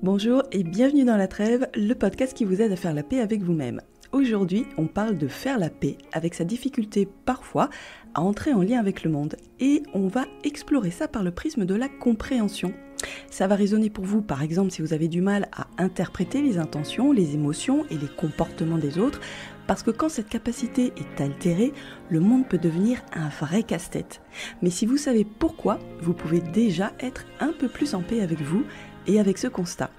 Bonjour et bienvenue dans La Trêve, le podcast qui vous aide à faire la paix avec vous-même. Aujourd'hui, on parle de faire la paix avec sa difficulté parfois à entrer en lien avec le monde et on va explorer ça par le prisme de la compréhension. Ça va résonner pour vous, par exemple, si vous avez du mal à interpréter les intentions, les émotions et les comportements des autres, parce que quand cette capacité est altérée, le monde peut devenir un vrai casse-tête. Mais si vous savez pourquoi, vous pouvez déjà être un peu plus en paix avec vous et avec ce constat.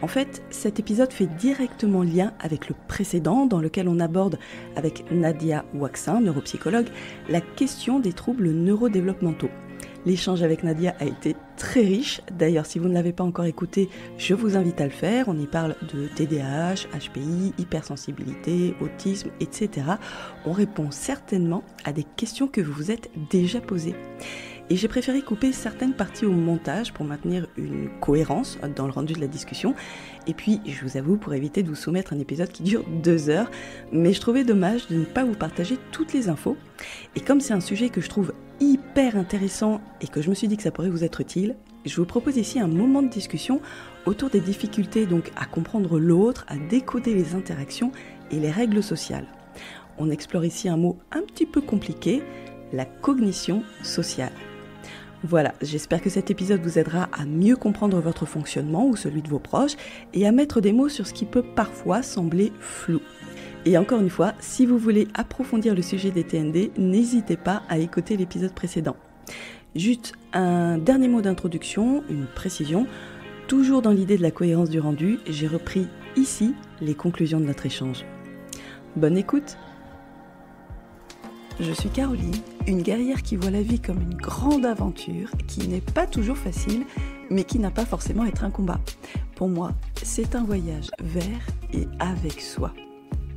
En fait, cet épisode fait directement lien avec le précédent dans lequel on aborde avec Nadia Ouaksin, neuropsychologue, la question des troubles neurodéveloppementaux. L'échange avec Nadia a été très riche. D'ailleurs, si vous ne l'avez pas encore écouté, je vous invite à le faire. On y parle de TDAH, HPI, hypersensibilité, autisme, etc. On répond certainement à des questions que vous vous êtes déjà posées. Et j'ai préféré couper certaines parties au montage pour maintenir une cohérence dans le rendu de la discussion. Et puis, je vous avoue, pour éviter de vous soumettre un épisode qui dure 2 heures, mais je trouvais dommage de ne pas vous partager toutes les infos. Et comme c'est un sujet que je trouve hyper intéressant et que je me suis dit que ça pourrait vous être utile, je vous propose ici un moment de discussion autour des difficultés donc à comprendre l'autre, à décoder les interactions et les règles sociales. On explore ici un mot un petit peu compliqué, la cognition sociale. Voilà, j'espère que cet épisode vous aidera à mieux comprendre votre fonctionnement ou celui de vos proches et à mettre des mots sur ce qui peut parfois sembler flou. Et encore une fois, si vous voulez approfondir le sujet des TND, n'hésitez pas à écouter l'épisode précédent. Juste un dernier mot d'introduction, une précision. Toujours dans l'idée de la cohérence du rendu, j'ai repris ici les conclusions de notre échange. Bonne écoute! Je suis Caroline, une guerrière qui voit la vie comme une grande aventure, qui n'est pas toujours facile, mais qui n'a pas forcément à être un combat. Pour moi, c'est un voyage vers et avec soi.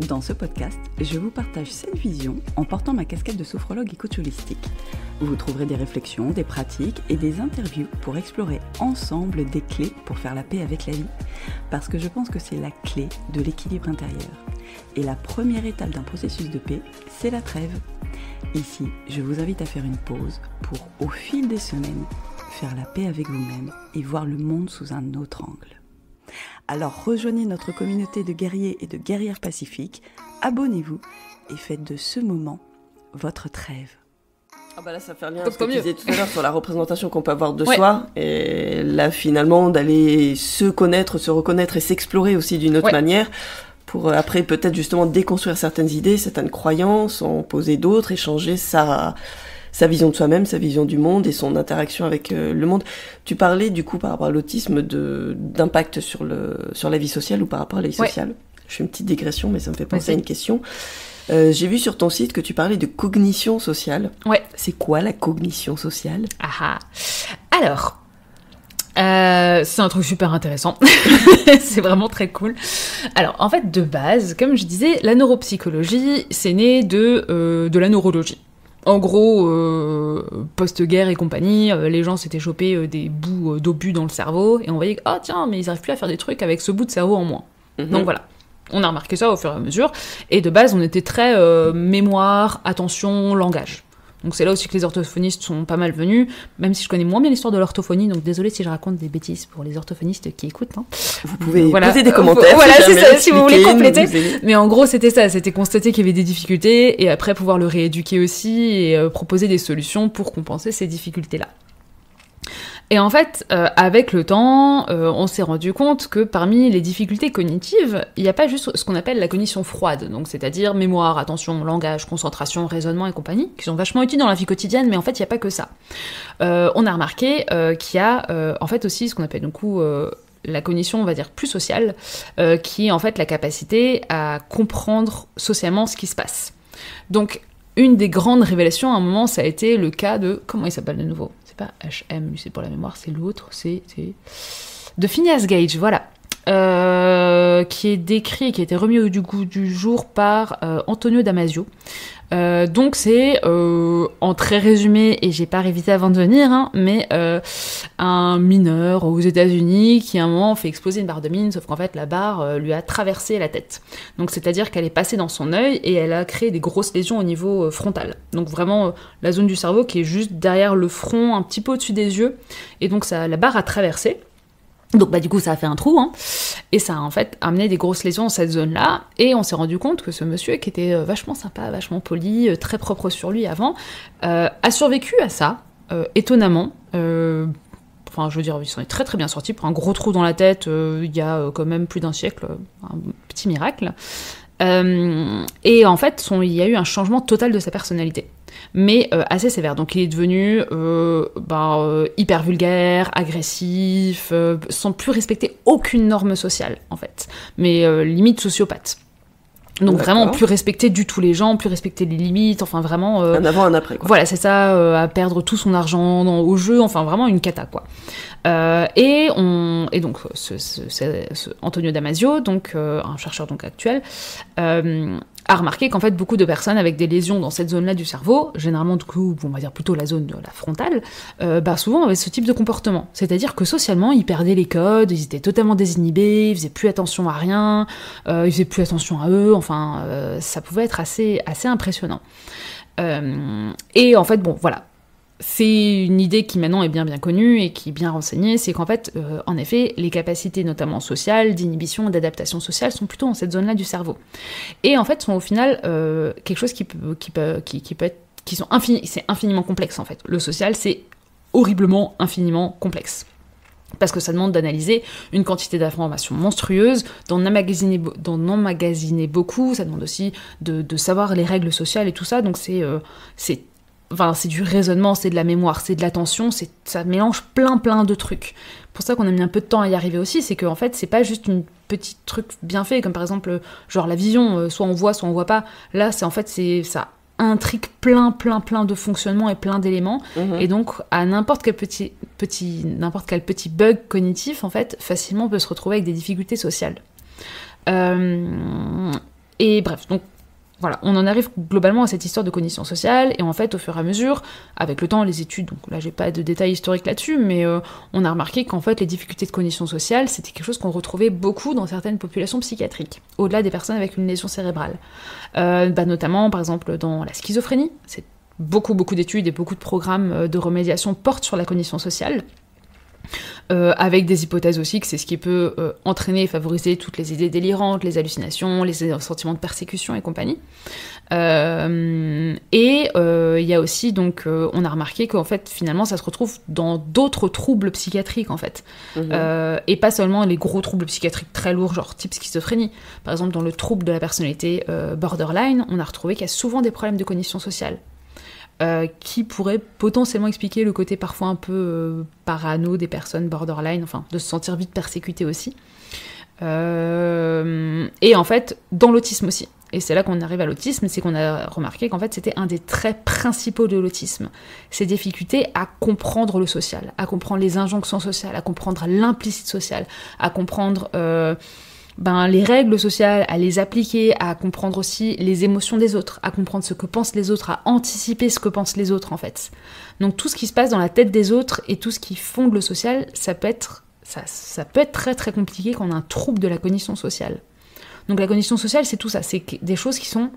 Dans ce podcast, je vous partage cette vision en portant ma casquette de sophrologue et coach holistique. Vous trouverez des réflexions, des pratiques et des interviews pour explorer ensemble des clés pour faire la paix avec la vie. Parce que je pense que c'est la clé de l'équilibre intérieur. Et la première étape d'un processus de paix, c'est la trêve. Ici, je vous invite à faire une pause pour, au fil des semaines, faire la paix avec vous-même et voir le monde sous un autre angle. Alors rejoignez notre communauté de guerriers et de guerrières pacifiques, abonnez-vous et faites de ce moment votre trêve. Ah bah là ça fait lien à ce que tu disais tout à l'heure sur la représentation qu'on peut avoir de soi, et là finalement d'aller se connaître, se reconnaître et s'explorer aussi d'une autre manière, pour après peut-être justement déconstruire certaines idées, certaines croyances, en poser d'autres, échanger sa vision de soi-même, sa vision du monde et son interaction avec le monde. Tu parlais du coup par rapport à l'autisme d'impact sur la vie sociale ou par rapport à la vie sociale. Je fais une petite digression mais ça me fait penser à une question. J'ai vu sur ton site que tu parlais de cognition sociale. Ouais. C'est quoi la cognition sociale ? Alors, c'est un truc super intéressant. C'est vraiment très cool. Alors, en fait, de base, comme je disais, la neuropsychologie, c'est né de la neurologie. En gros, post-guerre et compagnie, les gens s'étaient chopés des bouts d'obus dans le cerveau, et on voyait que, ah tiens, mais ils arrivent plus à faire des trucs avec ce bout de cerveau en moins. Donc voilà. On a remarqué ça au fur et à mesure, et de base, on était très mémoire, attention, langage. Donc c'est là aussi que les orthophonistes sont pas mal venus, même si je connais moins bien l'histoire de l'orthophonie, donc désolée si je raconte des bêtises pour les orthophonistes qui écoutent. Hein. Vous pouvez poser des commentaires. Voilà, c'est ça, si vous voulez compléter. Mais en gros, c'était ça, c'était constater qu'il y avait des difficultés, et après pouvoir le rééduquer aussi, et proposer des solutions pour compenser ces difficultés-là. Et en fait, avec le temps, on s'est rendu compte que parmi les difficultés cognitives, il n'y a pas juste ce qu'on appelle la cognition froide, donc c'est-à-dire mémoire, attention, langage, concentration, raisonnement et compagnie, qui sont vachement utiles dans la vie quotidienne, mais en fait, il n'y a pas que ça. On a remarqué qu'il y a en fait aussi ce qu'on appelle du coup la cognition, on va dire, plus sociale, qui est en fait la capacité à comprendre socialement ce qui se passe. Donc, une des grandes révélations, à un moment, ça a été le cas de... Comment il s'appelle de nouveau ? C'est pas HM, c'est pour la mémoire, c'est l'autre, c'est... De Phineas Gage, voilà. Qui est décrit, qui a été remis au goût du jour par Antonio Damasio. Donc c'est, en très résumé, et j'ai pas révisé avant de venir, hein, mais un mineur aux États-Unis qui à un moment fait exploser une barre de mine, sauf qu'en fait la barre lui a traversé la tête. Donc c'est-à-dire qu'elle est passée dans son œil et elle a créé des grosses lésions au niveau frontal. Donc vraiment la zone du cerveau qui est juste derrière le front, un petit peu au-dessus des yeux, et donc ça, la barre a traversé. Donc du coup ça a fait un trou, hein, et ça a en fait amené des grosses lésions dans cette zone-là, et on s'est rendu compte que ce monsieur qui était vachement sympa, vachement poli, très propre sur lui avant, a survécu à ça, étonnamment. Enfin, je veux dire, il s'en est très très bien sorti. Pour un gros trou dans la tête, il y a quand même plus d'un siècle, un petit miracle. Et en fait, il y a eu un changement total de sa personnalité, mais assez sévère. Donc il est devenu hyper vulgaire, agressif, sans plus respecter aucune norme sociale, en fait. Mais limite sociopathe. Donc vraiment plus respecter du tout les gens, plus respecter les limites, enfin vraiment... un avant, un après, quoi. Voilà, c'est ça, à perdre tout son argent au jeu, enfin vraiment une cata, quoi. Et donc, Antonio Damasio, donc un chercheur donc actuel, a remarqué qu'en fait beaucoup de personnes avec des lésions dans cette zone-là du cerveau, généralement du coup, on va dire plutôt la zone de la frontale, souvent avaient ce type de comportement. C'est-à-dire que socialement, ils perdaient les codes, ils étaient totalement désinhibés, ils faisaient plus attention à rien, ils faisaient plus attention à eux, enfin, ça pouvait être assez impressionnant. Et en fait, bon, voilà. C'est une idée qui maintenant est bien connue et qui est bien renseignée, c'est qu'en fait, en effet, les capacités notamment sociales, d'inhibition, d'adaptation sociale sont plutôt dans cette zone-là du cerveau. Et en fait, sont au final quelque chose qui peut être, c'est infiniment complexe en fait. Le social, c'est horriblement, infiniment complexe. Parce que ça demande d'analyser une quantité d'informations monstrueuses, d'en emmagasiner beaucoup, ça demande aussi de savoir les règles sociales et tout ça, donc c'est du raisonnement, c'est de la mémoire, c'est de l'attention, ça mélange plein de trucs. Pour ça qu'on a mis un peu de temps à y arriver aussi, c'est qu'en fait, c'est pas juste une petite truc bien fait, comme par exemple, genre la vision, soit on voit pas. Là, ça intrigue plein de fonctionnements et plein d'éléments, et donc à n'importe quel petit bug cognitif, en fait, facilement on peut se retrouver avec des difficultés sociales. Et bref, donc voilà, on en arrive globalement à cette histoire de cognition sociale, et en fait, au fur et à mesure, avec le temps, les études, donc là, j'ai pas de détails historiques là-dessus, mais on a remarqué qu'en fait, les difficultés de cognition sociale, c'était quelque chose qu'on retrouvait beaucoup dans certaines populations psychiatriques, au-delà des personnes avec une lésion cérébrale. Notamment, par exemple, dans la schizophrénie, c'est beaucoup d'études et beaucoup de programmes de remédiation portent sur la cognition sociale. Avec des hypothèses aussi que c'est ce qui peut entraîner et favoriser toutes les idées délirantes, les hallucinations, les sentiments de persécution et compagnie. Il y a aussi, donc, on a remarqué qu'en fait, finalement, ça se retrouve dans d'autres troubles psychiatriques, en fait. Et pas seulement les gros troubles psychiatriques très lourds, genre type schizophrénie. Par exemple, dans le trouble de la personnalité borderline, on a retrouvé qu'il y a souvent des problèmes de cognition sociale. Qui pourrait potentiellement expliquer le côté parfois un peu parano des personnes borderline, enfin de se sentir vite persécutées aussi. Et en fait, dans l'autisme aussi. Et c'est là qu'on arrive à l'autisme, c'est qu'on a remarqué qu'en fait c'était un des traits principaux de l'autisme. Ces difficultés à comprendre le social, à comprendre les injonctions sociales, à comprendre l'implicite social, à comprendre... les règles sociales, à les appliquer, à comprendre aussi les émotions des autres, à comprendre ce que pensent les autres, à anticiper ce que pensent les autres, en fait. Donc tout ce qui se passe dans la tête des autres et tout ce qui fonde le social, ça peut être très très compliqué quand on a un trouble de la cognition sociale. Donc la cognition sociale, c'est tout ça, c'est des choses qui sont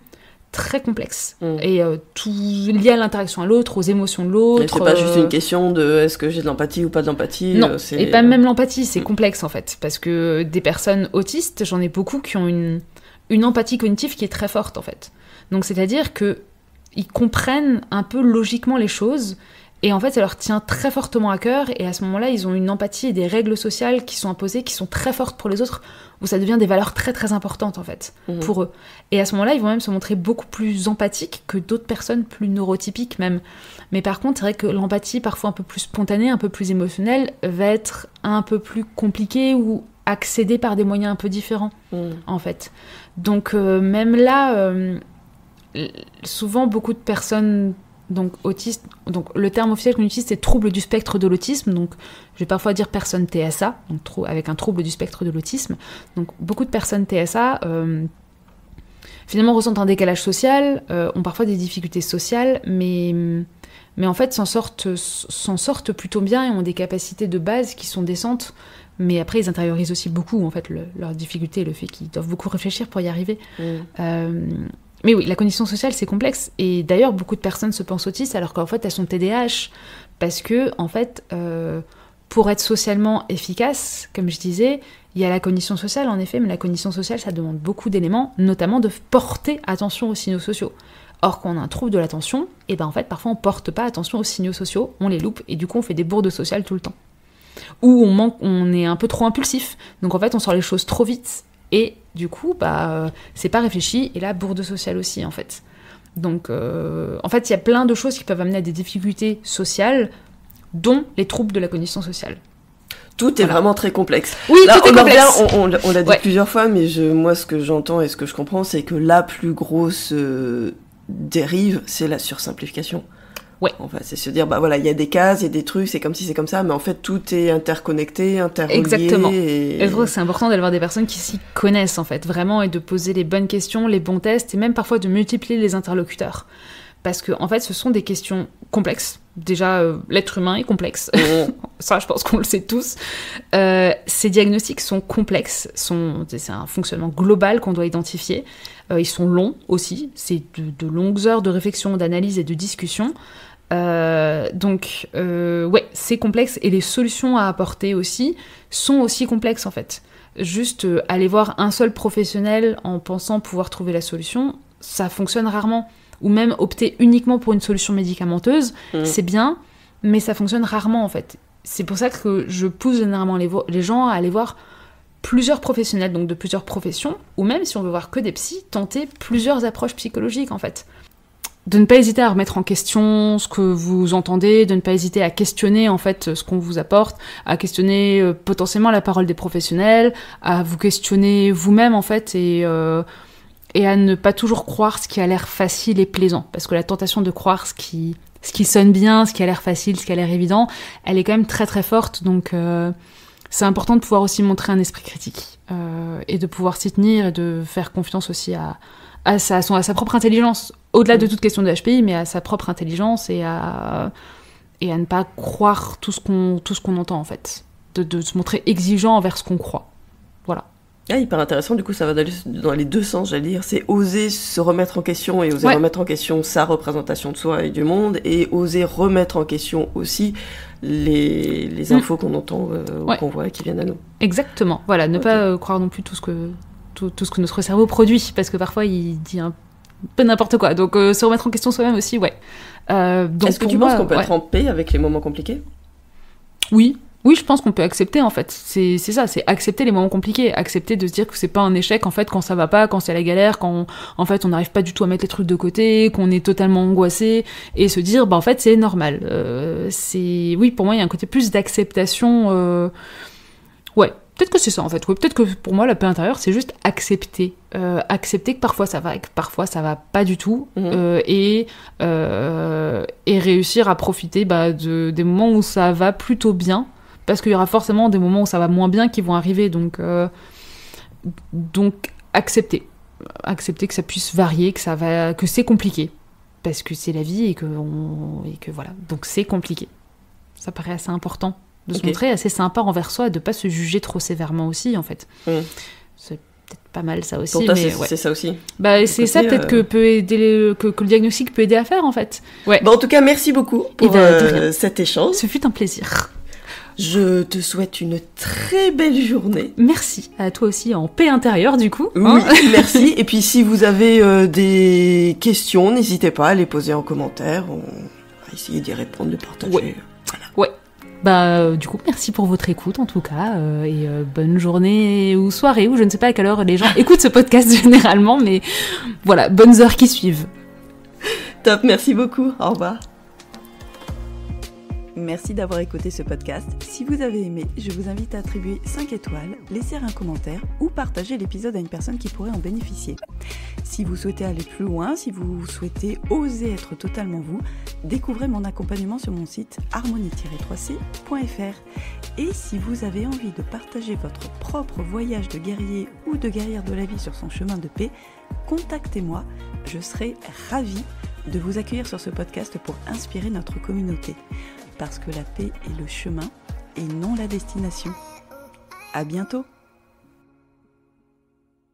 très complexe et tout lié à l'interaction à l'autre, aux émotions de l'autre. Et c'est pas juste une question de est-ce que j'ai de l'empathie ou pas de l'empathie. Non, et pas même l'empathie, c'est complexe en fait, parce que des personnes autistes, j'en ai beaucoup qui ont une empathie cognitive qui est très forte en fait. Donc c'est-à-dire que ils comprennent un peu logiquement les choses. Et en fait, ça leur tient très fortement à cœur, et à ce moment-là, ils ont une empathie et des règles sociales qui sont imposées, qui sont très fortes pour les autres, où ça devient des valeurs très très importantes, en fait, pour eux. Et à ce moment-là, ils vont même se montrer beaucoup plus empathiques que d'autres personnes plus neurotypiques, même. Mais par contre, c'est vrai que l'empathie, parfois un peu plus spontanée, un peu plus émotionnelle, va être un peu plus compliquée, ou accédée par des moyens un peu différents, en fait. Donc, même là, souvent, beaucoup de personnes... Donc autistes, donc le terme officiel qu'on utilise c'est trouble du spectre de l'autisme, donc je vais parfois dire personne TSA, donc avec un trouble du spectre de l'autisme. Donc beaucoup de personnes TSA finalement ressentent un décalage social, ont parfois des difficultés sociales, mais en fait s'en sortent plutôt bien et ont des capacités de base qui sont décentes. Mais après, ils intériorisent aussi beaucoup en fait leurs difficultés, le fait qu'ils doivent beaucoup réfléchir pour y arriver. Mais oui, la cognition sociale, c'est complexe. Et d'ailleurs, beaucoup de personnes se pensent autistes alors qu'en fait, elles sont TDAH. Parce que, en fait, pour être socialement efficace, comme je disais, il y a la cognition sociale, en effet, mais la cognition sociale, ça demande beaucoup d'éléments, notamment de porter attention aux signaux sociaux. Or, quand on a un trouble de l'attention, et ben en fait, parfois on porte pas attention aux signaux sociaux, on les loupe, et du coup on fait des bourdes sociales tout le temps. Ou on est un peu trop impulsif, donc en fait on sort les choses trop vite, et du coup, c'est pas réfléchi, et là, bourde sociale aussi, en fait. Donc, en fait, il y a plein de choses qui peuvent amener à des difficultés sociales, dont les troubles de la cognition sociale. Tout est vraiment très complexe. Oui, là, tout est complexe. On l'a dit plusieurs fois, mais moi, ce que j'entends et ce que je comprends, c'est que la plus grosse dérive, c'est la sursimplification. Ouais. Enfin, c'est se dire, il y a des cases, il y a des trucs, c'est comme si c'est comme ça, mais en fait, tout est interconnecté, interrelié. Exactement. Et je trouve que c'est important d'avoir des personnes qui s'y connaissent, en fait, vraiment, et de poser les bonnes questions, les bons tests, et même parfois de multiplier les interlocuteurs. Parce que, en fait, ce sont des questions complexes. Déjà, l'être humain est complexe. Ça, je pense qu'on le sait tous. Ces diagnostics sont complexes. C'est un fonctionnement global qu'on doit identifier. Ils sont longs aussi. C'est de longues heures de réflexion, d'analyse et de discussion. Donc, c'est complexe. Et les solutions à apporter aussi sont aussi complexes, en fait. Juste aller voir un seul professionnel en pensant pouvoir trouver la solution, ça fonctionne rarement. Ou même opter uniquement pour une solution médicamenteuse, c'est bien, mais ça fonctionne rarement, en fait. C'est pour ça que je pousse généralement les gens à aller voir plusieurs professionnels, donc de plusieurs professions, ou même, si on veut voir que des psys, tenter plusieurs approches psychologiques, en fait. De ne pas hésiter à remettre en question ce que vous entendez, de ne pas hésiter à questionner, en fait, ce qu'on vous apporte, à questionner potentiellement la parole des professionnels, à vous questionner vous-même, en fait, et à ne pas toujours croire ce qui a l'air facile et plaisant. Parce que la tentation de croire ce qui sonne bien, ce qui a l'air facile, ce qui a l'air évident, elle est quand même très très forte. Donc c'est important de pouvoir aussi montrer un esprit critique et de pouvoir s'y tenir et de faire confiance aussi à sa propre intelligence. Au-delà de toute question de HPI, mais à sa propre intelligence et à ne pas croire tout ce qu'on entend, en fait. De se montrer exigeant envers ce qu'on croit. Voilà. Ah, hyper intéressant, du coup ça va dans les deux sens, j'allais dire, c'est oser se remettre en question et oser remettre en question sa représentation de soi et du monde, et oser remettre en question aussi les infos qu'on entend ou qu'on voit qui viennent à nous. Exactement, voilà, ne pas croire non plus tout ce que notre cerveau produit, parce que parfois il dit un peu n'importe quoi, donc se remettre en question soi-même aussi, donc est-ce que tu penses qu'on peut être en paix avec les moments compliqués ? Oui, je pense qu'on peut accepter, en fait. C'est ça, c'est accepter les moments compliqués. Accepter de se dire que c'est pas un échec, en fait, quand ça va pas, quand c'est la galère, quand, en fait, on n'arrive pas du tout à mettre les trucs de côté, qu'on est totalement angoissé, et se dire, en fait, c'est normal. Oui, pour moi, il y a un côté plus d'acceptation. Peut-être que c'est ça, en fait. Peut-être que pour moi, la paix intérieure, c'est juste accepter. Accepter que parfois ça va et que parfois ça va pas du tout. Et réussir à profiter des moments où ça va plutôt bien. Parce qu'il y aura forcément des moments où ça va moins bien qui vont arriver, donc accepter que ça puisse varier, que c'est compliqué, parce que c'est la vie et que voilà, donc c'est compliqué. Ça paraît assez important de se montrer assez sympa envers soi et de pas se juger trop sévèrement aussi, en fait. C'est peut-être pas mal ça aussi. Pour toi, c'est ça aussi. C'est ça peut-être que peut aider que le diagnostic peut aider à faire, en fait. En tout cas, merci beaucoup pour cet échange. Ce fut un plaisir. Je te souhaite une très belle journée. Merci à toi aussi, en paix intérieure du coup. Oui, merci. Et puis si vous avez des questions, n'hésitez pas à les poser en commentaire. On va essayer d'y répondre, de partager. Du coup, merci pour votre écoute en tout cas, et bonne journée ou soirée, ou je ne sais pas à quelle heure les gens écoutent ce podcast généralement, mais voilà, bonnes heures qui suivent. Top, merci beaucoup, au revoir. Merci d'avoir écouté ce podcast. Si vous avez aimé, je vous invite à attribuer 5 étoiles, laisser un commentaire ou partager l'épisode à une personne qui pourrait en bénéficier. Si vous souhaitez aller plus loin, si vous souhaitez oser être totalement vous, découvrez mon accompagnement sur mon site harmonie-3c.fr. Et si vous avez envie de partager votre propre voyage de guerrier ou de guerrière de la vie sur son chemin de paix, contactez-moi, je serai ravie de vous accueillir sur ce podcast pour inspirer notre communauté. Parce que la paix est le chemin et non la destination. À bientôt!